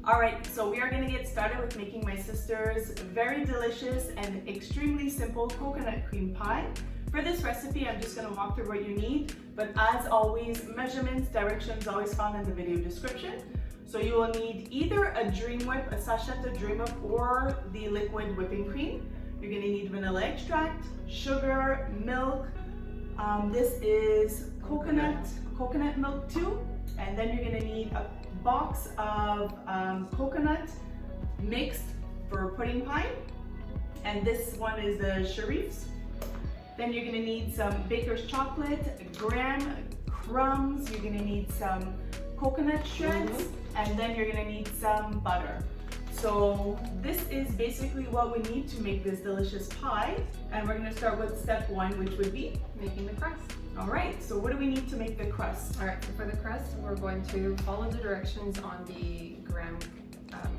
All right, so we are gonna get started with making my sister's very delicious and extremely simple coconut cream pie. For this recipe, I'm just gonna walk through what you need, but as always, measurements, directions always found in the video description. So you will need either a Dream Whip, a sachet of Dream Whip, or the liquid whipping cream. You're gonna need vanilla extract, sugar, milk. This is coconut milk too. And then you're gonna need a box of coconut mixed for pudding pie. And this one is the Sharif's. Then you're gonna need some baker's chocolate, graham crumbs. You're gonna need some coconut shreds, and then you're gonna need some butter. So this is basically what we need to make this delicious pie. And we're gonna start with step one, which would be making the crust. All right, so what do we need to make the crust? All right, so for the crust, we're going to follow the directions on the graham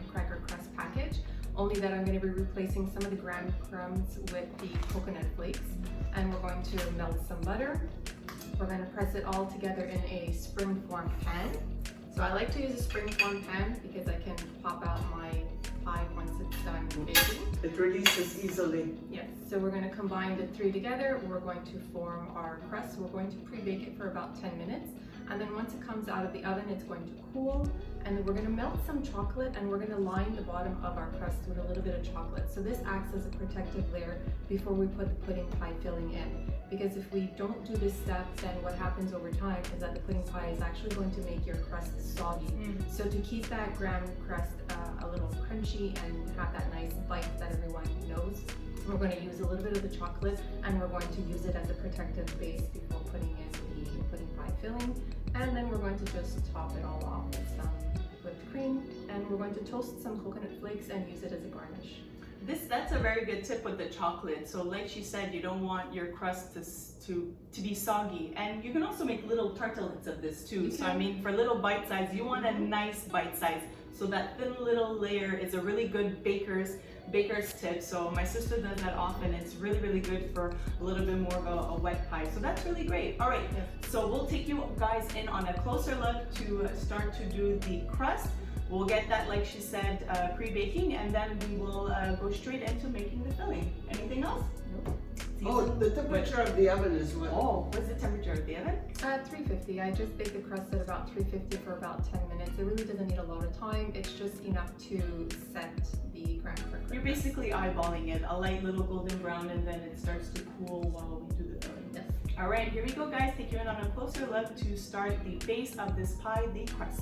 cracker crust package, only that I'm going to be replacing some of the graham crumbs with the coconut flakes. And we're going to melt some butter. We're going to press it all together in a springform pan. So I like to use a springform pan because I can pop out my pie once it's done baking. It releases easily. Yes, so we're going to combine the three together. We're going to form our crust. We're going to pre-bake it for about 10 minutes. And then once it comes out of the oven, it's going to cool. And then we're going to melt some chocolate, and we're going to line the bottom of our crust with a little bit of chocolate. So this acts as a protective layer before we put the pudding pie filling in. Because if we don't do this step, then what happens over time is that the pudding pie is actually going to make your crust soggy. So to keep that graham crust a little crunchy and have that nice bite that everyone knows, we're going to use a little bit of the chocolate, and we're going to use it as a protective base before putting in the pudding pie filling. And then we're going to just top it all off with some whipped cream, and we're going to toast some coconut flakes and use it as a garnish. That's a very good tip with the chocolate. So like she said, you don't want your crust to be soggy. And you can also make little tartlets of this too. So I mean, for little bite size, you want a nice bite size. So that thin little layer is a really good baker's tip. So my sister does that often. It's really, really good for a little bit more of a wet pie. So that's really great. All right, so we'll take you guys in on a closer look to start to do the crust. We'll get that, like she said, pre-baking, and then we will go straight into making the filling. Anything else? Nope. Oh, the temperature of the oven is what? Oh, what's the temperature of the oven? 350. I just bake the crust at about 350 for about 10 minutes. It really doesn't need a lot of time. It's just enough to set the graham cracker. You're basically eyeballing it, a light little golden brown, and then it starts to cool while we do the filling. Yes. All right, here we go, guys. Take you in on a closer look to start the base of this pie, the crust.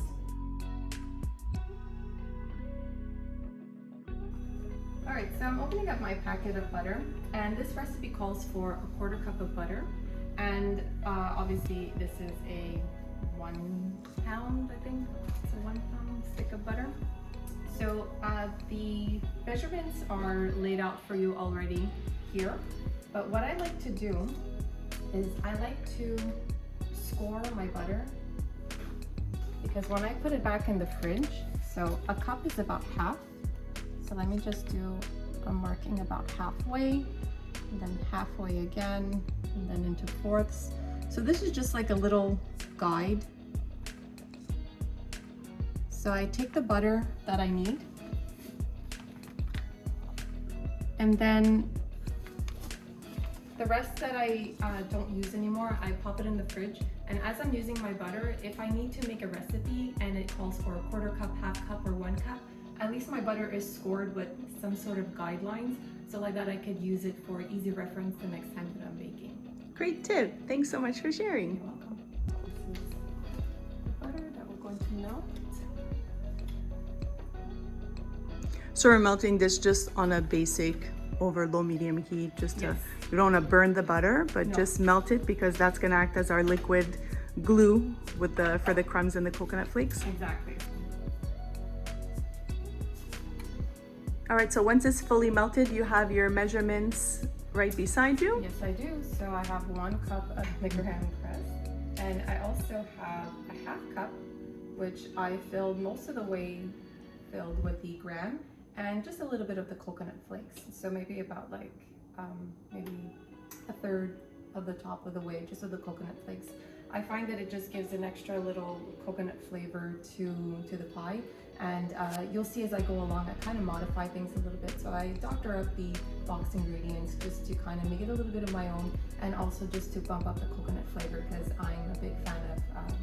Alright, so I'm opening up my packet of butter, and this recipe calls for a 1/4 cup of butter, and obviously this is a 1 pound, I think, it's a 1 pound stick of butter. So the measurements are laid out for you already here, but what I like to do is I like to score my butter, because when I put it back in the fridge, so a cup is about half. So let me just do a marking about halfway, and then halfway again, and then into fourths. So this is just like a little guide. So I take the butter that I need, and then the rest that I don't use anymore, I pop it in the fridge. And as I'm using my butter, if I need to make a recipe and it calls for a 1/4 cup, 1/2 cup, or 1 cup, at least my butter is scored with some sort of guidelines, so like that I could use it for easy reference the next time that I'm baking. Great tip. Thanks so much for sharing. You're welcome. This is the butter that we're going to melt. So we're melting this just on a basic over low medium heat, just to, you don't want to burn the butter, but just melt it, because that's going to act as our liquid glue with for the crumbs and the coconut flakes. Exactly. All right, so once it's fully melted, you have your measurements right beside you. Yes, I do. So I have 1 cup of the graham crust, and I also have a 1/2 cup, which I filled most of the way filled with the graham and just a little bit of the coconut flakes. So maybe about like maybe 1/3 of the top of the way, just of the coconut flakes. I find that it just gives an extra little coconut flavor to the pie. And you'll see as I go along, I kind of modify things a little bit. So I doctor up the box ingredients just to kind of make it a little bit of my own, and also just to bump up the coconut flavor because I'm a big fan of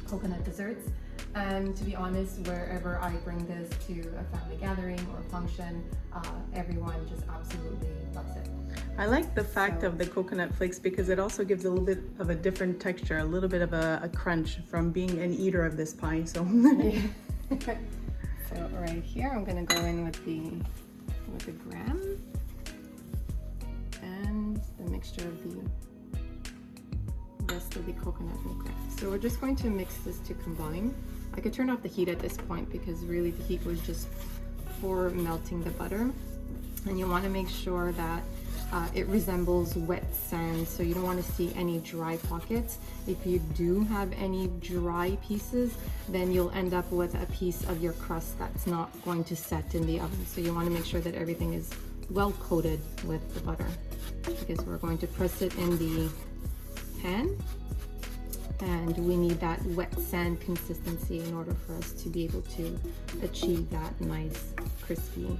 coconut desserts. And to be honest, wherever I bring this to a family gathering or function, everyone just absolutely loves it. I like the fact of the coconut flakes because it also gives a little bit of a different texture, a little bit of a crunch from being an eater of this pie. So, so right here, I'm gonna go in with the gram and the mixture of the rest of the coconut milk cream. So we're just going to mix this to combine. I could turn off the heat at this point because really the heat was just for melting the butter. And you want to make sure that it resembles wet sand, so you don't want to see any dry pockets. If you do have any dry pieces, then you'll end up with a piece of your crust that's not going to set in the oven. So you want to make sure that everything is well coated with the butter, because we're going to press it in the pan, and we need that wet sand consistency in order for us to be able to achieve that nice crispy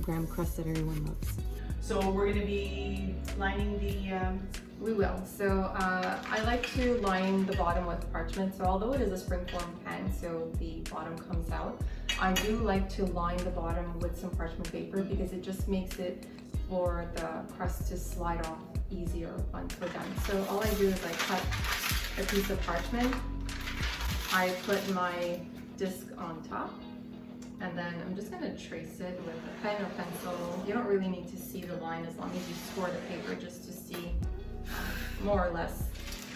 graham crust that everyone loves. so we're gonna be lining the. We will. So I like to line the bottom with parchment. So although it is a springform pan, so the bottom comes out, I do like to line the bottom with some parchment paper because it just makes it for the crust to slide off easier once we're done. So all I do is I cut a piece of parchment, I put my disc on top, and then I'm just gonna trace it with a pen or pencil. You don't really need to see the line as long as you score the paper just to see more or less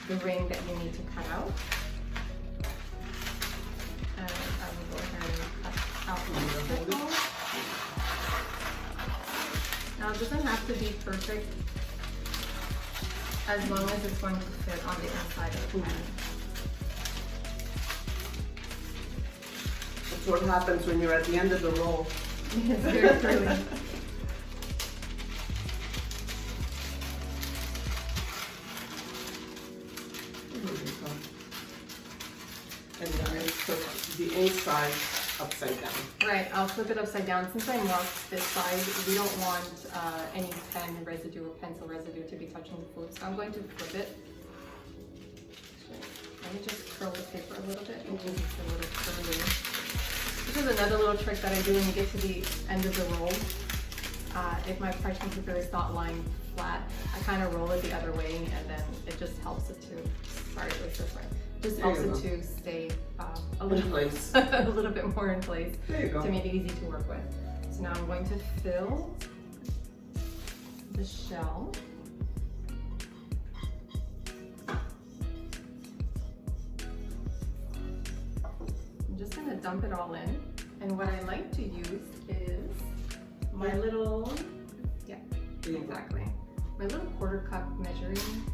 the ring that you need to cut out. And I will go ahead and cut out my circle. Now it doesn't have to be perfect as long as it's going to fit on the inside of the pan. That's what happens when you're at the end of the roll. It's very curly. And then I put the inside upside down. Right, I'll flip it upside down. Since I marked this side, we don't want any pen residue or pencil residue to be touching the food. So I'm going to flip it. Let me just curl the paper a little bit because it's a little curly. This is another little trick that I do when you get to the end of the roll. If my parchment paper is not lying flat, I kind of roll it the other way, and then it just helps it to, sorry, it was this way. Just helps it to stay a little place. a little bit more in place There you go. to make it easy to work with. So now I'm going to fill the shell. I'm just going to dump it all in, and what I like to use is my little, exactly, my little quarter cup measuring.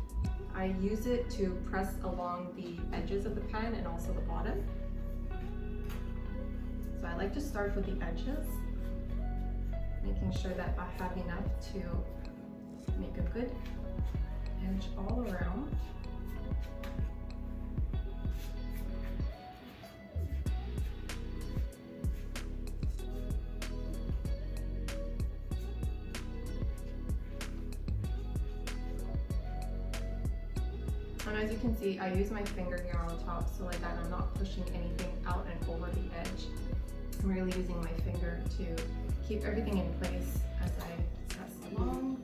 I use it to press along the edges of the pan and also the bottom. So I like to start with the edges, making sure that I have enough to make a good edge all around. And as you can see, I use my finger here on top so like that I'm not pushing anything out and over the edge. I'm really using my finger to keep everything in place as I press along.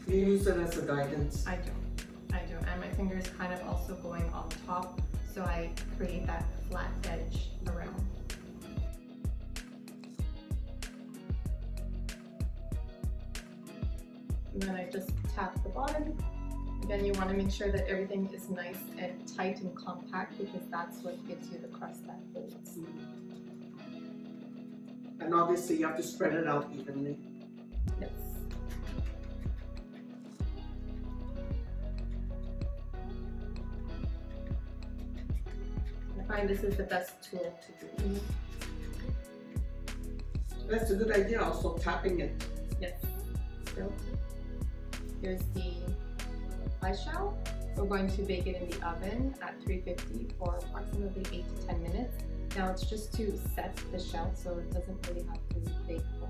You use it as a guidance. I do. And my finger is kind of also going on top, so I create that flat edge around. And then I just tap the bottom. Again, you want to make sure that everything is nice and tight and compact because that's what gives you the crust that holds. And obviously you have to spread it out evenly. Yes. I find this is the best tool to do. That's a good idea, also tapping it. Yes. So here's the pie shell. We're going to bake it in the oven at 350 for approximately 8 to 10 minutes. Now it's just to set the shell, so it doesn't really have to bake for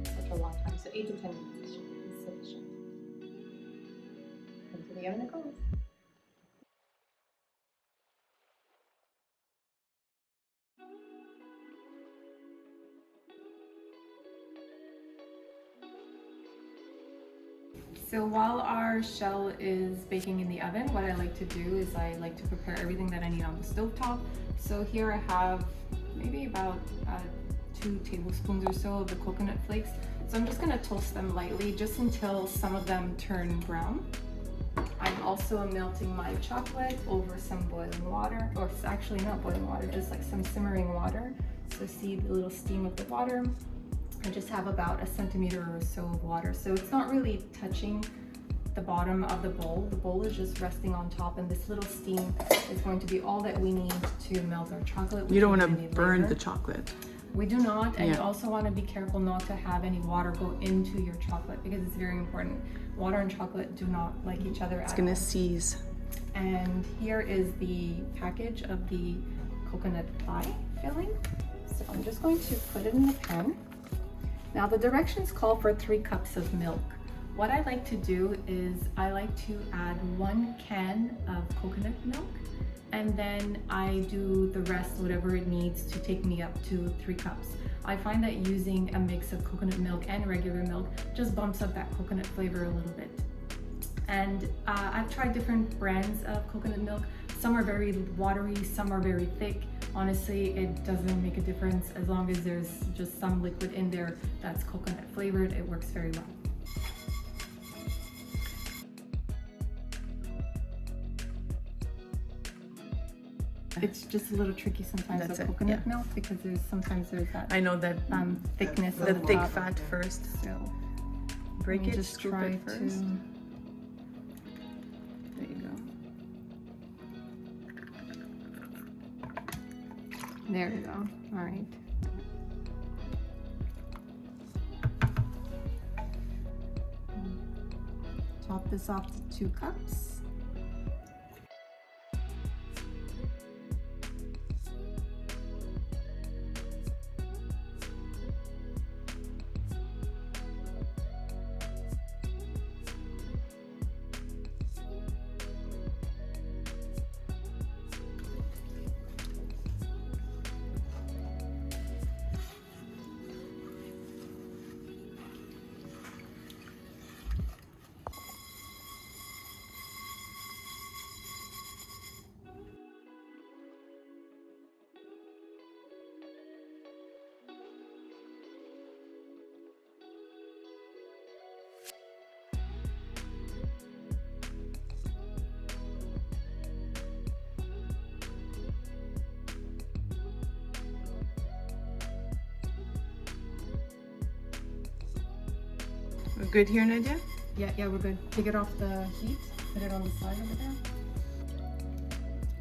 such a long time. So 8 to 10 minutes should be sufficient. Into the oven it goes. So while our shell is baking in the oven, what I like to do is I like to prepare everything that I need on the stovetop. So here I have maybe about 2 tablespoons or so of the coconut flakes. So I'm just gonna toast them lightly just until some of them turn brown. I'm also melting my chocolate over some boiling water, or it's actually not boiling water, just like some simmering water. So see the little steam of the water. I just have about 1 centimeter or so of water. So it's not really touching the bottom of the bowl. The bowl is just resting on top, and this little steam is going to be all that we need to melt our chocolate. You don't want to burn the chocolate. We do not, and you also want to be careful not to have any water go into your chocolate because it's very important. Water and chocolate do not like each other at all. It's gonna seize. And here is the package of the coconut pie filling. So I'm just going to put it in the pan. Now the directions call for 3 cups of milk. What I like to do is I like to add 1 can of coconut milk, and then I do the rest, whatever it needs to take me up to 3 cups. I find that using a mix of coconut milk and regular milk just bumps up that coconut flavor a little bit. And I've tried different brands of coconut milk. Some are very watery, some are very thick. Honestly, it doesn't make a difference as long as there's just some liquid in there that's coconut flavored. It works very well. It's just a little tricky sometimes with coconut milk because sometimes there's that. I know that thickness. The thick fat first. So break it, just scoop try it first. to. There you go. There you go. All right. Top this off to 2 cups. We're good here, Nadia? Yeah, we're good. Take it off the heat. Put it on the side over there.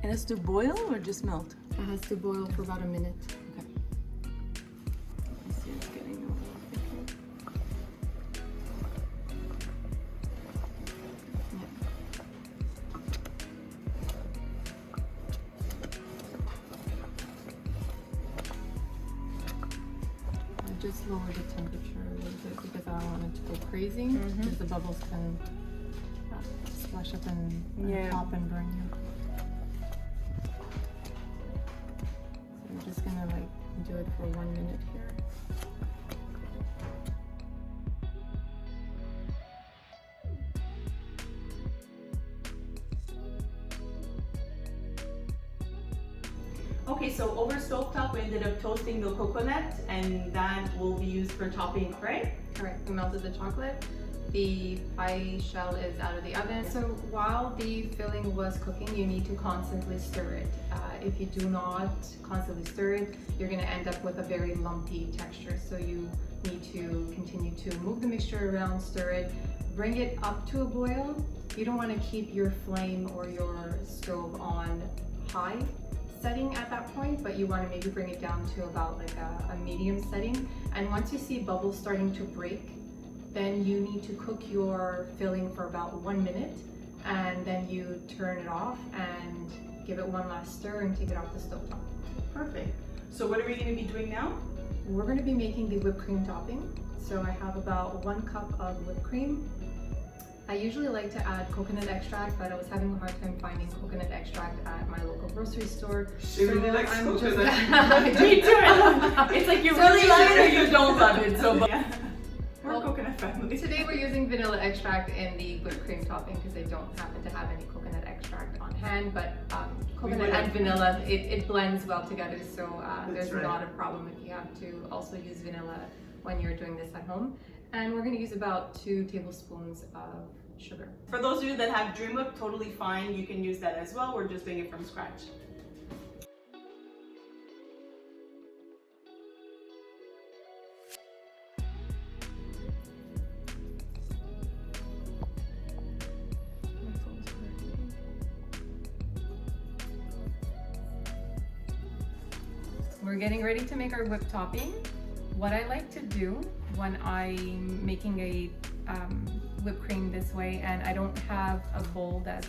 It has to boil or just melt? It has to boil for about a minute. Okay. I see it's getting a little thicker. I just lower the temperature a little bit because I don't want it to go crazy. Because the bubbles can splash up and pop and burn you. So I'm just gonna do it for 1 minute here. Okay, so over stovetop we ended up toasting the coconut, and that will be used for topping, right? Correct. We melted the chocolate. The pie shell is out of the oven. So while the filling was cooking, you need to constantly stir it. If you do not constantly stir it, you're going to end up with a very lumpy texture. So you need to continue to move the mixture around, stir it, bring it up to a boil. You don't want to keep your flame or your stove on high setting at that point, but you want to maybe bring it down to about like a medium setting. And once you see bubbles starting to break, then you need to cook your filling for about 1 minute, and then you turn it off and give it one last stir and take it off the stovetop. Perfect. So what are we going to be doing now? We're going to be making the whipped cream topping. So I have about 1 cup of whipped cream. I usually like to add coconut extract, but I was having a hard time finding coconut extract at my local grocery store. She really likes coconut. Me too. It's like you really love it or you don't love it. So yeah. We're Well, coconut family. Today we're using vanilla extract in the whipped cream topping because I don't happen to have any coconut extract on hand, but coconut and vanilla, it blends well together, so there's right. not a problem if you have to also use vanilla when you're doing this at home. And we're going to use about 2 tablespoons of sugar. For those of you that have Dream Whip, totally fine. You can use that as well. We're just doing it from scratch. We're getting ready to make our whipped topping. What I like to do when I'm making a whipped cream this way, and I don't have a bowl that's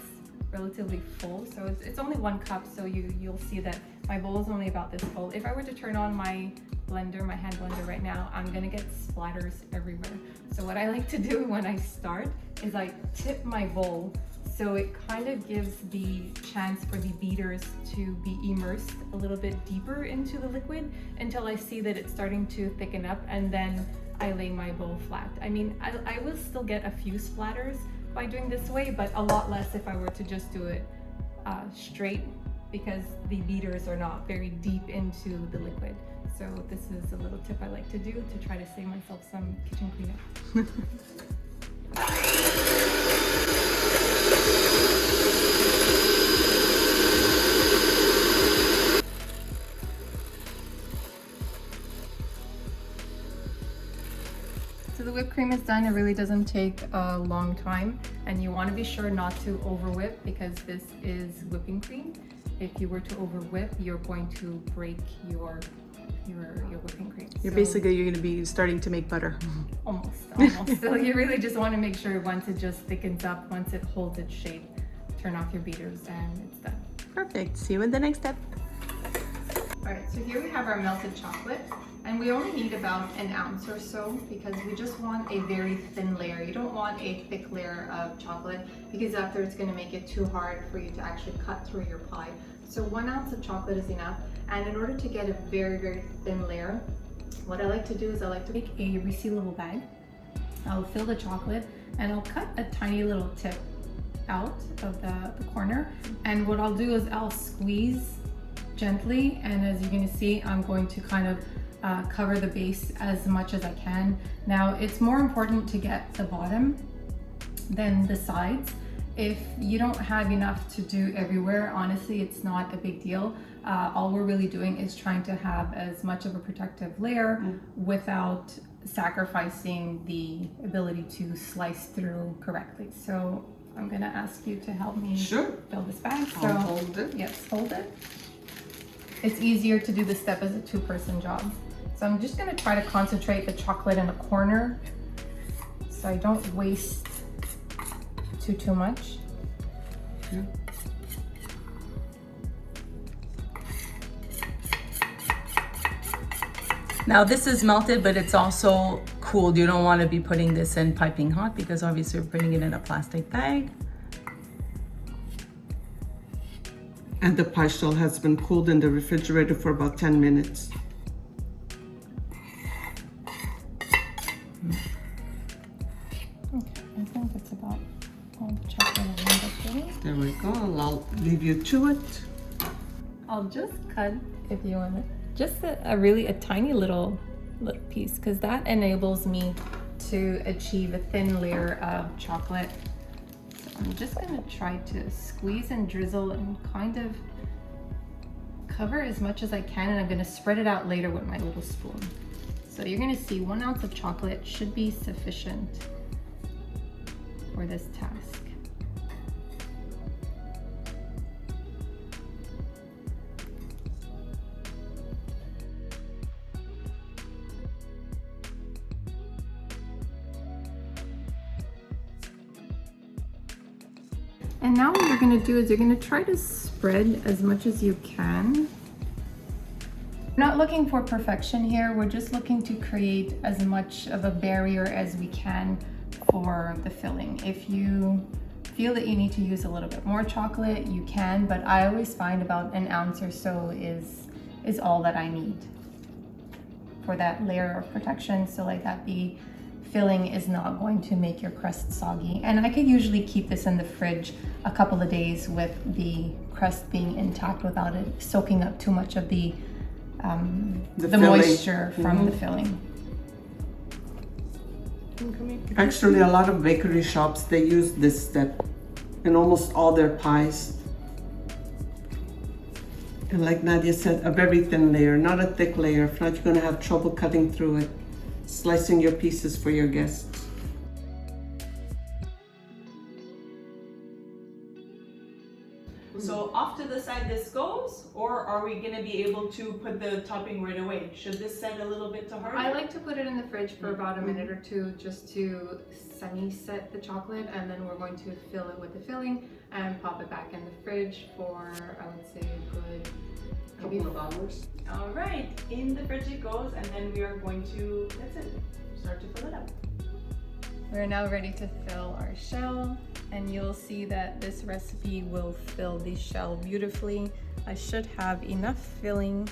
relatively full, so it's only 1 cup, so you'll see that my bowl is only about this full. If I were to turn on my blender, my hand blender right now, I'm gonna get splatters everywhere. So what I like to do when I start is I tip my bowl, so it kind of gives the chance for the beaters to be immersed a little bit deeper into the liquid until I see that it's starting to thicken up, and then I lay my bowl flat. I mean, I will still get a few splatters by doing this way, but a lot less if I were to just do it straight, because the beaters are not very deep into the liquid. So this is a little tip I like to do to try to save myself some kitchen cleanup. So the whipped cream is done. It really doesn't take a long time, and you want to be sure not to over whip because this is whipping cream. If you were to over whip, you're going to break your whipping cream. You're going to be starting to make butter. Almost. So you really just want to make sure once it just thickens up, once it holds its shape, turn off your beaters and it's done. Perfect. See you in the next step. All right, so here we have our melted chocolate, and we only need about 1 ounce or so because we just want a very thin layer. You don't want a thick layer of chocolate because after it's going to make it too hard for you to actually cut through your pie. So 1 ounce of chocolate is enough, and in order to get a very, very thin layer, what I like to do is I like to make a resealable bag. I'll fill the chocolate and I'll cut a tiny little tip out of the corner, and what I'll do is I'll squeeze gently, and as you're going to see, I'm going to kind of cover the base as much as I can. Now, it's more important to get the bottom than the sides. If you don't have enough to do everywhere, honestly, it's not a big deal. All we're really doing is trying to have as much of a protective layer without sacrificing the ability to slice through correctly. So I'm gonna ask you to help me fill this bag. So I'll hold it. Yes, hold it. It's easier to do this step as a 2-person job. So I'm just gonna try to concentrate the chocolate in a corner so I don't waste too much. Yeah. Now this is melted, but it's also cooled. You don't want to be putting this in piping hot because obviously you're putting it in a plastic bag. And the pie shell has been cooled in the refrigerator for about 10 minutes. Okay, I think it's about all the chocolate I end up getting. There we go. I'll leave you to it. I'll just cut, if you want it, just a tiny little piece, because that enables me to achieve a thin layer of chocolate. So I'm just gonna try to squeeze and drizzle and kind of cover as much as I can, and I'm gonna spread it out later with my little spoon. So you're gonna see 1 ounce of chocolate should be sufficient for this task. And now what you're gonna do is you're gonna try to spread as much as you can. We're not looking for perfection here. We're just looking to create as much of a barrier as we can for the filling. If you feel that you need to use a little bit more chocolate, you can, but I always find about an ounce or so is all that I need for that layer of protection, so like that the filling is not going to make your crust soggy. And I could usually keep this in the fridge a couple of days with the crust being intact without it soaking up too much of the moisture from the filling. Actually, a lot of bakery shops, they use this step in almost all their pies. And like Nadia said, a very thin layer, not a thick layer. If not, you're gonna have trouble cutting through it, slicing your pieces for your guests. So off to the side this goes, or are we gonna be able to put the topping right away? Should this set a little bit to harden? I like to put it in the fridge for about a minute or two just to semi-set the chocolate, and then we're going to fill it with the filling and pop it back in the fridge for, I would say, a good Couple of hours. All right, in the fridge it goes, and then we are going to, that's it, start to fill it up. We're now ready to fill our shell, and you'll see that this recipe will fill the shell beautifully. I should have enough filling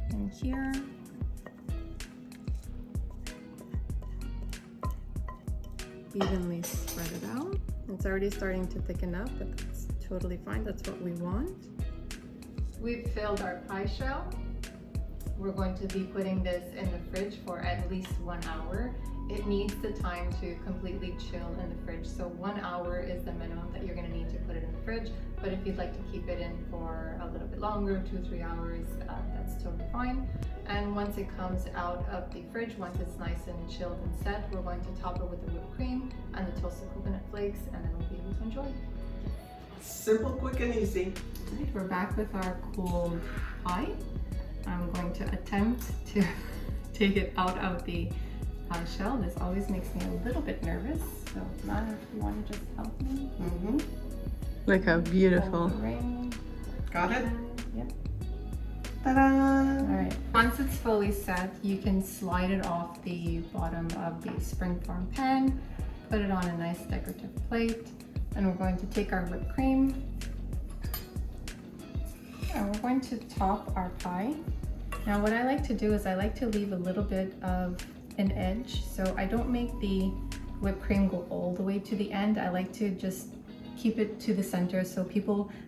in here. Evenly spread it out. It's already starting to thicken up, but that's totally fine. That's what we want. We've filled our pie shell. We're going to be putting this in the fridge for at least 1 hour. It needs the time to completely chill in the fridge. So 1 hour is the minimum that you're gonna need to put it in the fridge. But if you'd like to keep it in for a little bit longer, 2-3 hours, that's totally fine. And once it comes out of the fridge, once it's nice and chilled and set, we're going to top it with the whipped cream and the toasted coconut flakes, and then we'll be able to enjoy. Simple, quick, and easy. All right, we're back with our cooled pie. I'm going to attempt to take it out of the pie shell. This always makes me a little bit nervous, so Nadia, if you want to just help me. Look how beautiful. Hold the ring. Got it? Yep. Ta-da! All right. Once it's fully set, you can slide it off the bottom of the springform pan, put it on a nice decorative plate, and we're going to take our whipped cream and we're going to top our pie. Now what I like to do is I like to leave a little bit of an edge, so I don't make the whipped cream go all the way to the end. I like to just keep it to the center so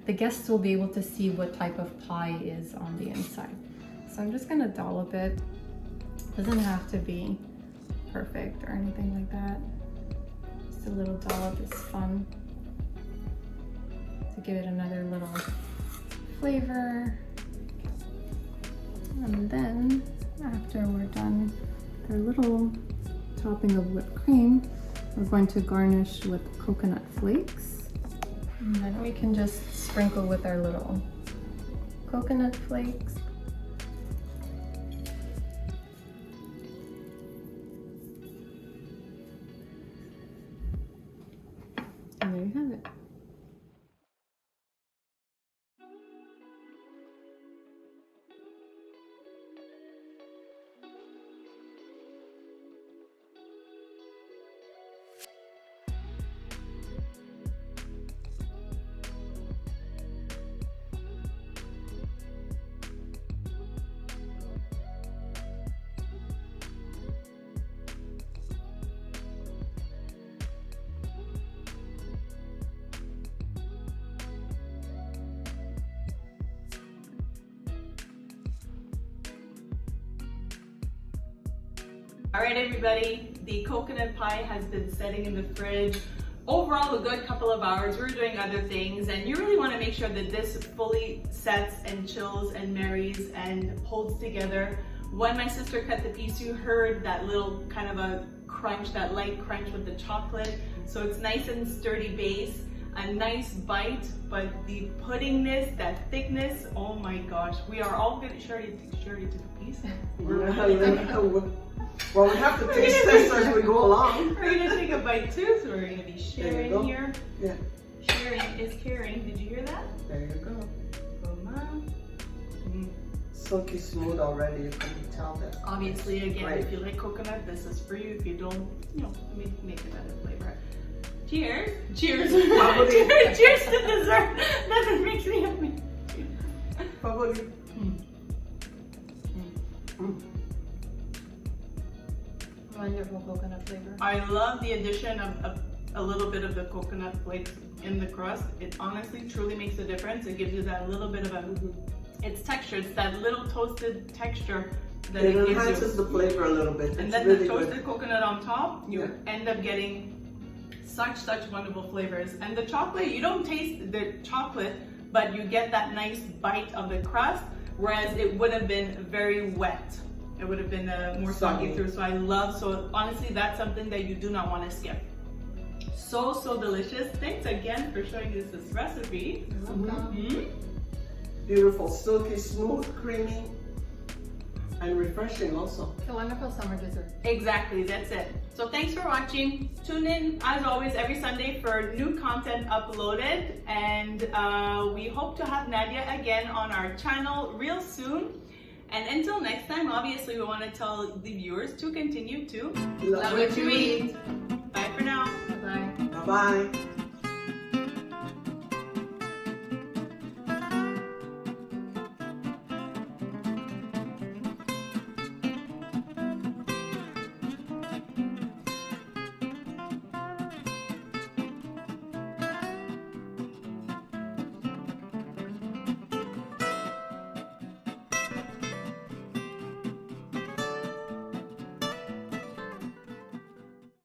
the guests will be able to see what type of pie is on the inside. So I'm just gonna dollop it. Doesn't have to be perfect or anything like that. Just a little dollop is fun to give it another little flavor. And then after we're done our little topping of whipped cream, we're going to garnish with coconut flakes. And then we can just sprinkle with our little coconut flakes. And there you have it. All right, everybody, the coconut pie has been setting in the fridge overall a good couple of hours. We're doing other things, and you really want to make sure that this fully sets and chills and marries and holds together. When my sister cut the piece, you heard that little kind of a crunch, that light crunch with the chocolate. So it's nice and sturdy base, a nice bite, but the puddingness, that thickness, oh my gosh. We are all good. Shirley took a piece. Well, we have to taste this as we go along. We're gonna take a bite too, so we're gonna be sharing go. here. Yeah. Sharing is caring. Did you hear that? There you go. Mm. Silky smooth already. You can tell that. Obviously, again, Right. if you like coconut, this is for you. If you don't, make another flavor. Cheers! Cheers! Probably. Cheers to dessert! Nothing makes me happy. Probably. Wonderful coconut flavor. I love the addition of a little bit of the coconut flakes in the crust. It honestly truly makes a difference. It gives you that little bit of it's texture. It's that little toasted texture that It it gives enhances you. the flavor a little bit. And It's then really the toasted good. coconut on top, you Yeah. end up getting such wonderful flavors. And the chocolate, you don't taste the chocolate, but you get that nice bite of the crust, whereas it would have been very wet. It would have been more soggy Soggy. through. So honestly, that's something that you do not want to skip. So delicious. Thanks again for showing us this recipe. Mm-hmm. Beautiful, silky, smooth, creamy, and refreshing also. It's a wonderful summer dessert. Exactly, that's it. So thanks for watching. Tune in as always every Sunday for new content uploaded, and we hope to have Nadia again on our channel real soon. And until next time, obviously we want to tell the viewers to continue to Love love what you eat. Bye for now. Bye-bye. Bye-bye.